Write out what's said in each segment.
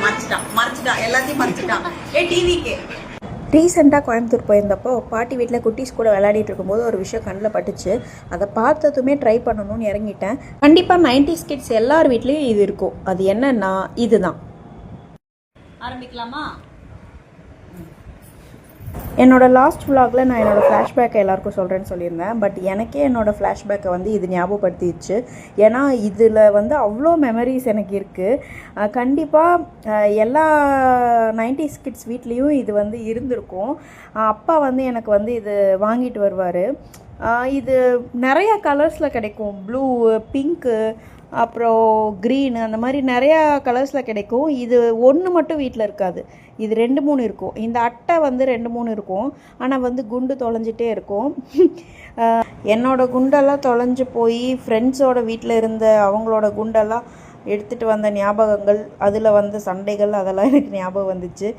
மறைச்சிட்டான் எல்லாத்தையும் மறைச்சிட்டான். டிவிக்கு ரீசெண்டாக கோயம்புத்தூர் போயிருந்தப்போ பாட்டி வீட்டில் குட்டீஸ் கூட விளையாடிட்டு இருக்கும்போது ஒரு விஷயம் கண்ணில் பட்டுச்சு. அதை பார்த்ததுமே ட்ரை பண்ணணும்னு இறங்கிட்டேன். கண்டிப்பாக 90s கிட்ஸ் எல்லார் வீட்லேயும் இது இருக்கும். அது என்னன்னா இதுதான். ஆரம்பிக்கலாமா? என்னோட லாஸ்ட் விலாகில் நான் என்னோடய ஃப்ளாஷ்பேக்கை எல்லாருக்கும் சொல்கிறேன்னு சொல்லியிருந்தேன். பட் எனக்கே என்னோடய ஃப்ளாஷ்பேக்கை வந்து இது ஞாபகப்படுத்திடுச்சு. ஏன்னா இதில் வந்து அவ்வளோ மெமரிஸ் எனக்கு இருக்குது. கண்டிப்பாக எல்லா 90s கிட்ஸ் வீட்லேயும் இது வந்து இருந்திருக்கும். அப்பா வந்து எனக்கு வந்து இது வாங்கிட்டு வருவார். இது நிறையா கலர்ஸில் கிடைக்கும். ப்ளூ, பிங்க்கு, அப்புறம் க்ரீனு, அந்த மாதிரி நிறையா கலர்ஸில் கிடைக்கும். இது ஒன்று மட்டும் வீட்டில் இருக்காது. இது 2-3 இருக்கும். இந்த அட்டை வந்து 2-3 இருக்கும். ஆனால் வந்து குண்டு தொலைஞ்சிட்டே இருக்கும். என்னோடய குண்டெல்லாம் தொலைஞ்சு போய் ஃப்ரெண்ட்ஸோட வீட்டில் இருந்த அவங்களோட குண்டெல்லாம் எடுத்துகிட்டு வந்த ஞாபகங்கள், அதில் வந்து சண்டைகள், அதெல்லாம் எனக்கு ஞாபகம் வந்துச்சு.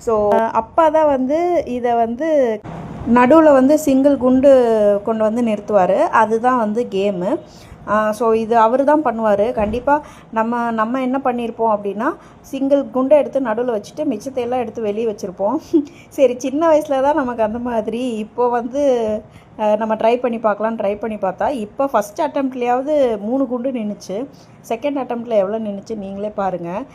ஸோ அப்பா தான் வந்து இதை வந்து நடுவில் வந்து சிங்கிள் குண்டு கொண்டு வந்து நிறுத்துவார். அதுதான் வந்து கேமு. ஸோ இது அவர் தான் பண்ணுவார். கண்டிப்பாக நம்ம என்ன பண்ணியிருப்போம் அப்படின்னா, சிங்கிள் குண்டை எடுத்து நடுவில் வச்சுட்டு மிச்சத்தையெல்லாம் எடுத்து வெளியே வச்சுருப்போம். சரி, சின்ன வயசில் தான் நமக்கு அந்த மாதிரி. இப்போ வந்து நம்ம ட்ரை பண்ணி பார்த்தா இப்போ ஃபஸ்ட் அட்டம்ப்ட்லேயாவது 3 குண்டு நின்றுச்சு. செகண்ட் அட்டம்ப்டில் எவ்வளோ நின்றுச்சு நீங்களே பாருங்கள்.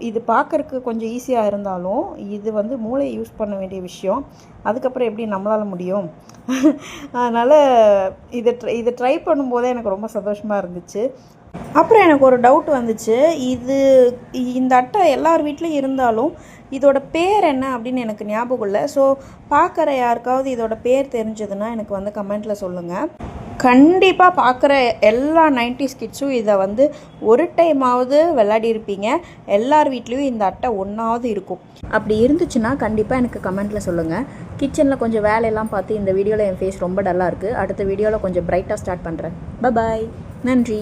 இது பார்க்குறக்கு கொஞ்சம் ஈஸியாக இருந்தாலும் இது வந்து மூளை யூஸ் பண்ண வேண்டிய விஷயம். அதுக்கப்புறம் எப்படி நம்மளால் முடியும்? அதனால் இதை ட்ரை பண்ணும்போதே எனக்கு ரொம்ப சந்தோஷமாக இருந்துச்சு. அப்புறம் எனக்கு ஒரு டவுட் வந்துச்சு. இந்த அட்டை எல்லார் வீட்லேயும் இருந்தாலும் இதோட பேர் என்ன அப்படின்னு எனக்கு ஞாபகம் இல்லை. ஸோ பார்க்குற யாருக்காவது இதோட பேர் தெரிஞ்சதுன்னா எனக்கு வந்து கமெண்ட்டில் சொல்லுங்கள். கண்டிப்பாக பார்க்குற எல்லா 90s கிட்ஸும் இதை வந்து ஒரு டைமாவது விளையாடி இருப்பீங்க. எல்லார் வீட்லேயும் இந்த அட்டை ஒன்றாவது இருக்கும். அப்படி இருந்துச்சுன்னா கண்டிப்பாக எனக்கு கமெண்ட்டில் சொல்லுங்கள். கிச்சனில் கொஞ்சம் வேலையெல்லாம் பார்த்து இந்த வீடியோவில் என் ஃபேஸ் ரொம்ப டல்லாக இருக்குது. அடுத்த வீடியோவில் கொஞ்சம் பிரைட்டாக ஸ்டார்ட் பண்ணுறேன். பாய், நன்றி.